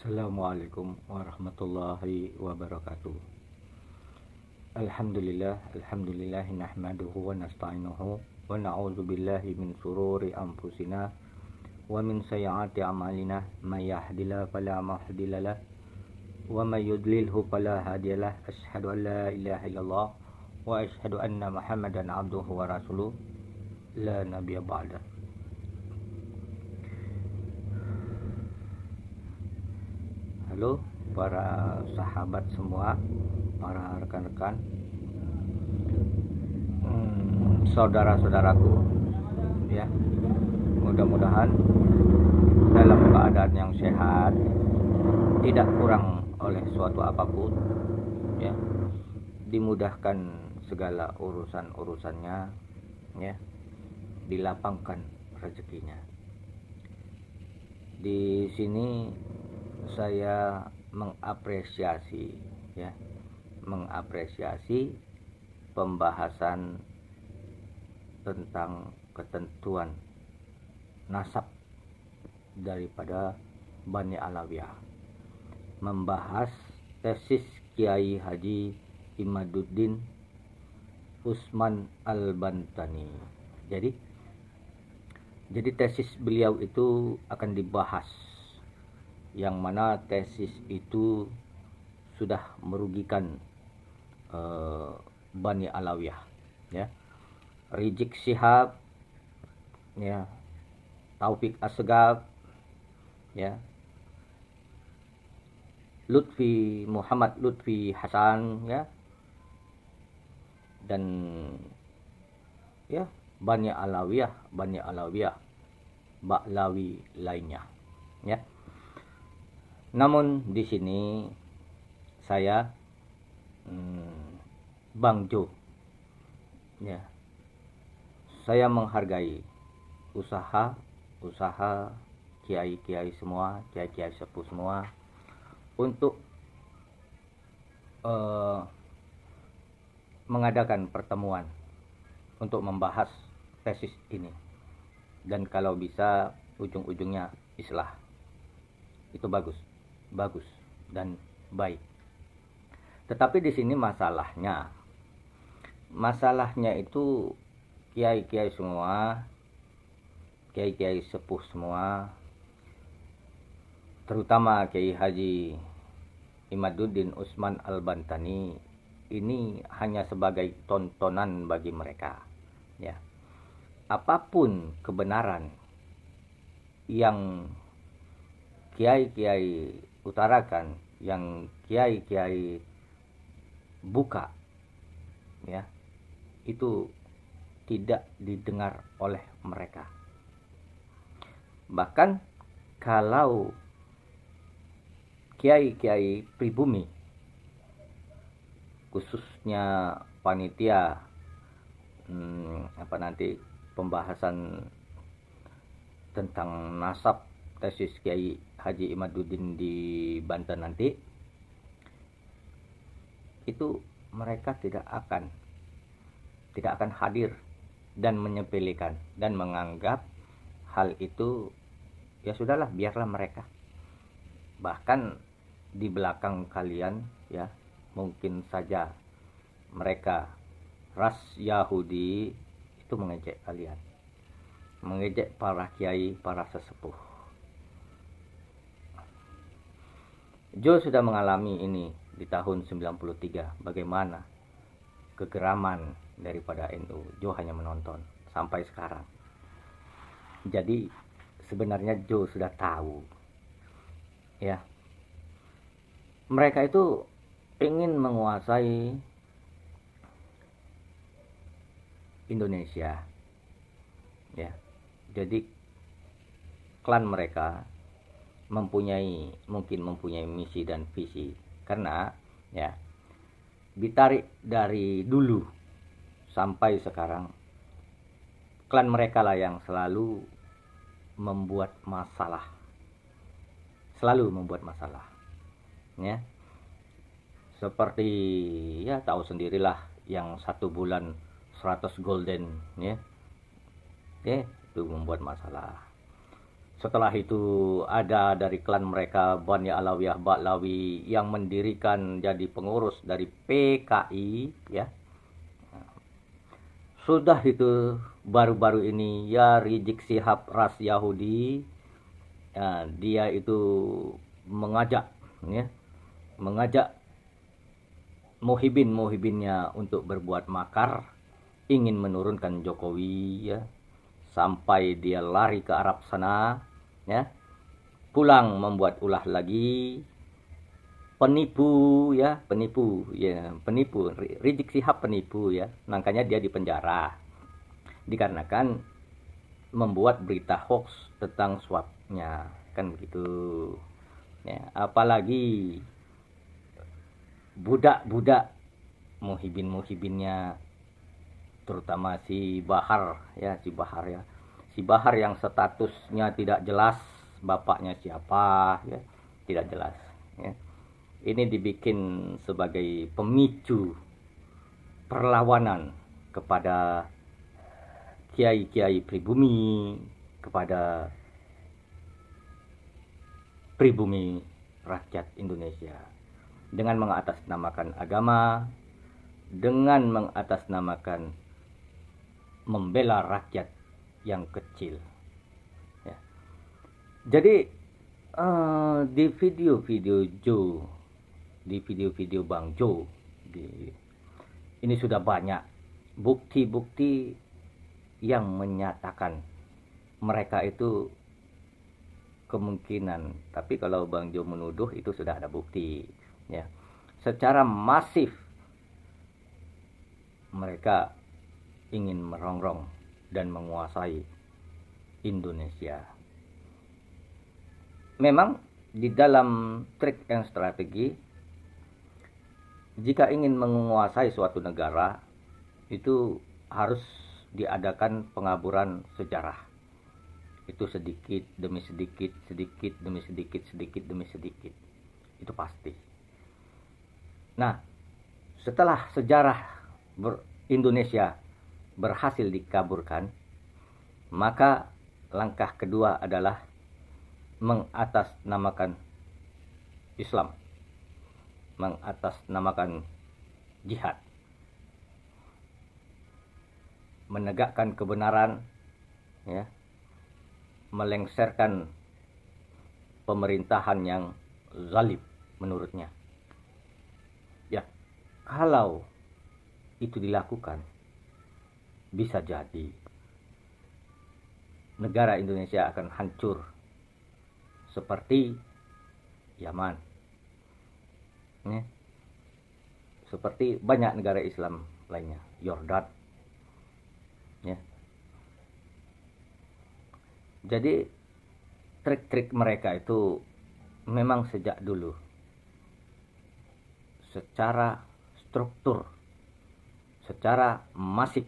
Assalamualaikum warahmatullahi wabarakatuh. Alhamdulillah nahmaduhu wa nasta'inuhu wa na'udzu billahi min sururi anfusina wa min sayyiati a'malina may yahdihillahu fala mudhillalah wa may yudlilhu fala hadiyalah. Asyhadu an la ilaha illallah wa asyhadu anna Muhammadan abduhu wa rasuluh la nabiyya ba'da. Halo para sahabat semua, para rekan-rekan, saudara-saudaraku, ya, mudah-mudahan dalam keadaan yang sehat, tidak kurang oleh suatu apapun, ya, dimudahkan segala urusan-urusannya, ya, dilapangkan rezekinya. Di sini saya mengapresiasi pembahasan tentang ketentuan nasab daripada Bani Alawiyah, membahas tesis Kiai Haji Imaduddin Usman Al-Bantani. Jadi tesis beliau itu akan dibahas, yang mana tesis itu sudah merugikan Bani Alawiyah, ya. Rizik Syihab, ya, Taufik Asgaf, ya, Muhammad Lutfi Hasan, ya, dan ya Bani Alawiyah Ba'lawi lainnya, ya. Namun di sini saya Bang Jo, ya, saya menghargai usaha kiai-kiai semua, kiai-kiai sepuh semua untuk mengadakan pertemuan untuk membahas tesis ini, dan kalau bisa ujung-ujungnya islah. Itu bagus dan baik. Tetapi di sini masalahnya itu kiai-kiai semua, kiai-kiai sepuh semua, terutama Kiai Haji Imaduddin Usman Al-Bantani, ini hanya sebagai tontonan bagi mereka, ya. Apapun kebenaran yang kiai-kiai utarakan, yang kiai-kiai buka, ya, itu tidak didengar oleh mereka. Bahkan kalau kiai-kiai pribumi, khususnya panitia pembahasan tentang nasab tesis Kiai Haji Imaduddin di Banten nanti, itu mereka tidak akan hadir dan menyepelekan dan menganggap hal itu ya sudahlah, biarlah mereka. Bahkan di belakang kalian, ya, mungkin saja mereka ras Yahudi itu mengejek kalian, mengejek para kiai, para sesepuh. Jo sudah mengalami ini di tahun 93, bagaimana kegeraman daripada NU. Jo hanya menonton sampai sekarang. Jadi sebenarnya Jo sudah tahu, ya, mereka itu ingin menguasai Indonesia, ya. Jadi klan mereka mungkin mempunyai misi dan visi, karena, ya, ditarik dari dulu sampai sekarang, klan mereka lah yang selalu membuat masalah, ya. Seperti, ya, tahu sendirilah yang 1 bulan 100 golden, ya, itu membuat masalah. Setelah itu ada dari klan mereka Bani Alawiyah Ba'lawi yang mendirikan jadi pengurus dari PKI ya. Sudah itu baru-baru ini ya Rizik Syihab ras Yahudi ya, dia itu mengajak ya, mengajak muhibinnya untuk berbuat makar, ingin menurunkan Jokowi ya, sampai dia lari ke Arab sana ya, pulang membuat ulah lagi, penipu ya, penipu Rizik Syihab penipu ya, makanya dia dipenjara dikarenakan membuat berita hoax tentang swabnya kan begitu ya. Apalagi budak-budak muhibinnya, terutama si Bahar ya, si Bahar yang statusnya tidak jelas, bapaknya siapa ya, tidak jelas ya. Ini dibikin sebagai pemicu perlawanan kepada kiai-kiai pribumi, kepada pribumi rakyat Indonesia, dengan mengatasnamakan agama, dengan mengatasnamakan membela rakyat yang kecil ya. Jadi di video-video Bang Jo ini sudah banyak bukti-bukti yang menyatakan mereka itu kemungkinan, tapi kalau Bang Jo menuduh itu sudah ada bukti ya. Secara masif mereka ingin merongrong dan menguasai Indonesia. Memang di dalam trik dan strategi, jika ingin menguasai suatu negara itu harus diadakan pengaburan sejarah. Itu sedikit demi sedikit, sedikit demi sedikit, sedikit demi sedikit. Itu pasti. Nah, setelah sejarah Indonesia berhasil dikaburkan, maka langkah kedua adalah mengatasnamakan Islam, mengatasnamakan jihad, menegakkan kebenaran ya, melengsarkan pemerintahan yang zalim menurutnya ya. Kalau itu dilakukan, bisa jadi negara Indonesia akan hancur seperti Yaman ya, seperti banyak negara Islam lainnya, Yordan ya. Jadi trik-trik mereka itu memang sejak dulu secara struktur, secara masif.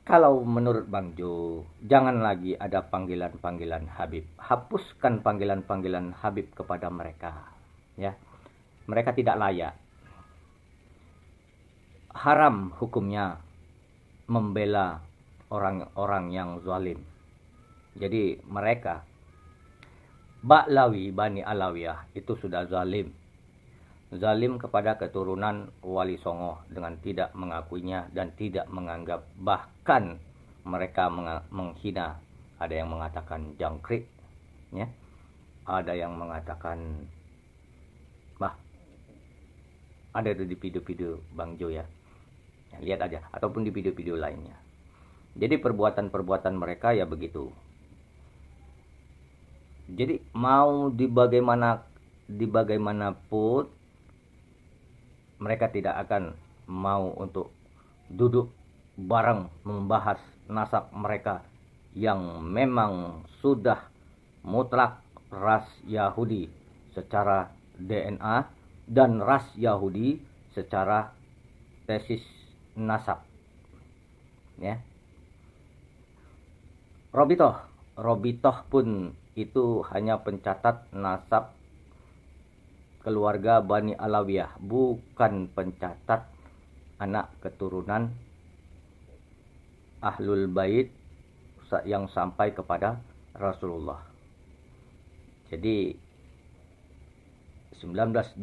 Kalau menurut Bang Jo, jangan lagi ada panggilan-panggilan Habib. Hapuskan panggilan-panggilan Habib kepada mereka ya. Mereka tidak layak. Haram hukumnya membela orang-orang yang zalim. Jadi mereka Ba'lawi, Bani Alawiyah itu sudah zalim. Zalim kepada keturunan Wali Songo dengan tidak mengakuinya dan tidak menganggap. Bahkan mereka menghina. Ada yang mengatakan jangkrik ya. Ada yang mengatakan ada itu di video-video Bang Jo ya. Lihat aja, ataupun di video-video lainnya. Jadi perbuatan-perbuatan mereka ya begitu. Jadi mau bagaimanapun mereka tidak akan mau untuk duduk bareng membahas nasab mereka yang memang sudah mutlak ras Yahudi secara DNA dan ras Yahudi secara tesis nasab ya. Robitoh pun itu hanya pencatat nasab keluarga Bani Alawiyah, bukan pencatat anak keturunan Ahlul Bait yang sampai kepada Rasulullah. Jadi 1928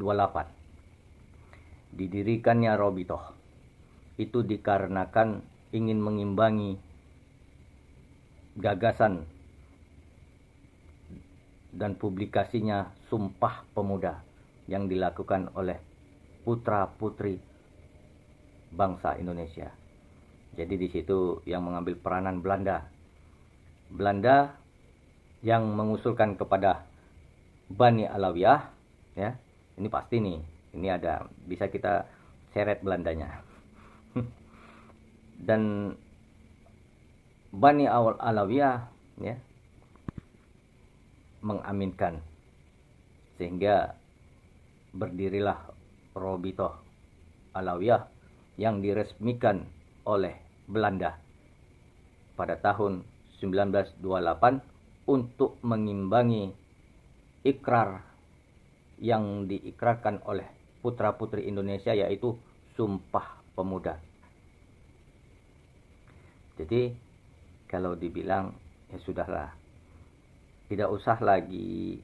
didirikannya Robitoh itu dikarenakan ingin mengimbangi gagasan dan publikasinya Sumpah Pemuda yang dilakukan oleh putra-putri bangsa Indonesia. Jadi di situ yang mengambil peranan Belanda. Belanda yang mengusulkan kepada Bani Alawiyah, ya. Ini pasti nih. Ini ada bisa kita seret Belandanya. Dan Bani Alawiyah, ya, mengaminkan sehingga berdirilah Robitoh Alawiyah yang diresmikan oleh Belanda pada tahun 1928 untuk mengimbangi ikrar yang diikrarkan oleh putra-putri Indonesia, yaitu Sumpah Pemuda. Jadi kalau dibilang ya sudahlah, tidak usah lagi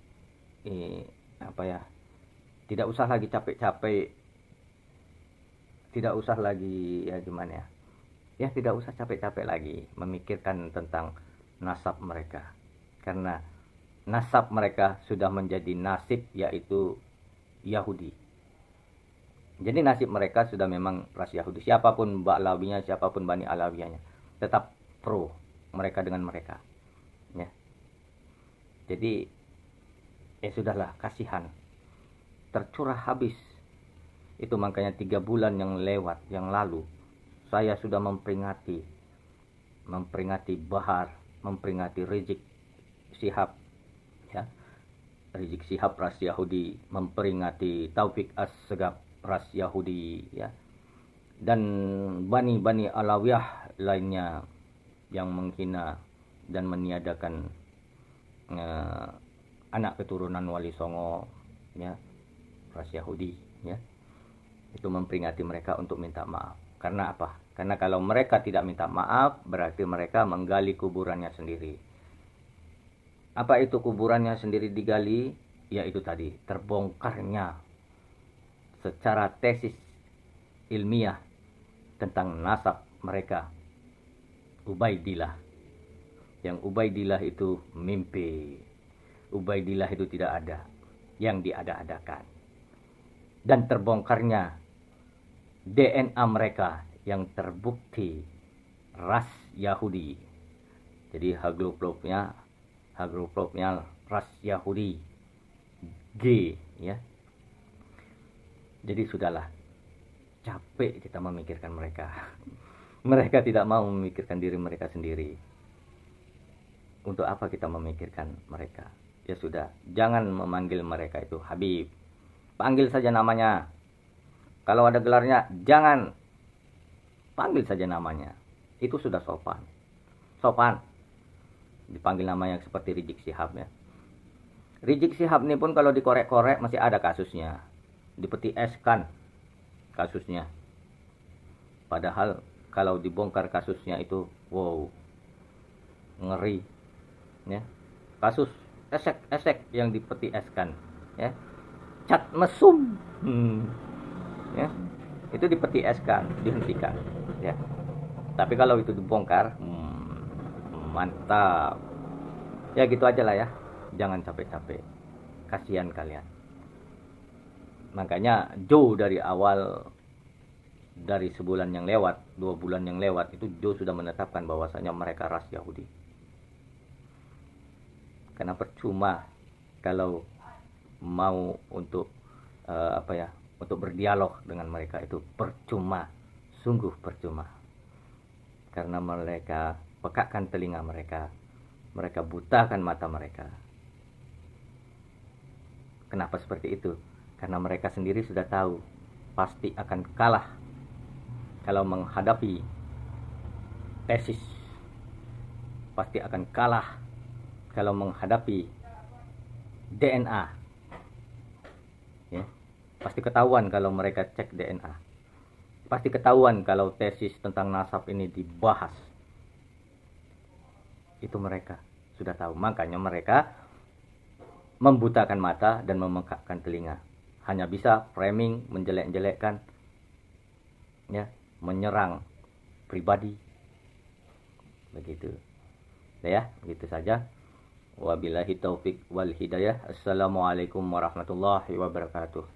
tidak usah lagi capek-capek, tidak usah lagi ya gimana ya, tidak usah capek-capek lagi memikirkan tentang nasab mereka, karena nasab mereka sudah menjadi nasib, yaitu Yahudi. Jadi nasib mereka sudah memang ras Yahudi. Siapapun Ba'lawinya, siapapun Bani Alawiyahnya, tetap pro mereka dengan mereka, ya. Jadi ya sudahlah, kasihan, tercurah habis. Itu makanya 3 bulan yang lewat, yang lalu, saya sudah memperingati Bahar, memperingati Rizik Syihab, ya. Rizik Syihab ras Yahudi, memperingati Taufik As-Segaf ras Yahudi, ya. Dan Bani Alawiyah lainnya yang menghina dan meniadakan anak keturunan Wali Songo, ya, ras Yahudi, ya. Itu memperingati mereka untuk minta maaf. Karena apa? Karena kalau mereka tidak minta maaf, berarti mereka menggali kuburannya sendiri. Apa itu kuburannya sendiri digali? Yaitu tadi, terbongkarnya secara tesis ilmiah tentang nasab mereka Ubaidillah. Yang Ubaidillah itu mimpi. Ubaidillah itu tidak ada, yang diada-adakan. Dan terbongkarnya DNA mereka yang terbukti ras Yahudi. Jadi haplopropnya ras Yahudi G, ya. Jadi sudahlah, capek kita memikirkan mereka. Mereka tidak mau memikirkan diri mereka sendiri. Untuk apa kita memikirkan mereka? Ya sudah, jangan memanggil mereka itu Habib. Panggil saja namanya. Kalau ada gelarnya, jangan, panggil saja namanya. Itu sudah sopan. Sopan. Dipanggil namanya seperti Rizik Syihab, ya. Rizik Syihab ini pun kalau dikorek-korek masih ada kasusnya. Dipeti eskan kasusnya. Padahal kalau dibongkar kasusnya itu, wow, ngeri, ya. Kasus esek yang dipeti eskan, ya. Cat mesum, ya. Itu dipeti eskan, dihentikan, ya. Tapi kalau itu dibongkar, mantap. Ya gitu aja lah, ya. Jangan capek-capek. Kasihan kalian. Makanya Joe dari awal, dari sebulan yang lewat, 2 bulan yang lewat, itu Joe sudah menetapkan bahwasanya mereka ras Yahudi. Karena percuma kalau mau untuk untuk berdialog dengan mereka, itu percuma, sungguh percuma. Karena mereka pekakkan telinga mereka, mereka butakan mata mereka. Kenapa seperti itu? Karena mereka sendiri sudah tahu pasti akan kalah kalau menghadapi tesis, pasti akan kalah kalau menghadapi DNA, ya. Pasti ketahuan kalau mereka cek DNA, pasti ketahuan kalau tesis tentang nasab ini dibahas. Itu mereka sudah tahu. Makanya mereka membutakan mata dan memekakkan telinga. Hanya bisa framing, menjelek-jelekkan, ya, menyerang pribadi. Begitu. Ya, begitu saja. Wabillahi taufik wal hidayah. Assalamualaikum warahmatullahi wabarakatuh.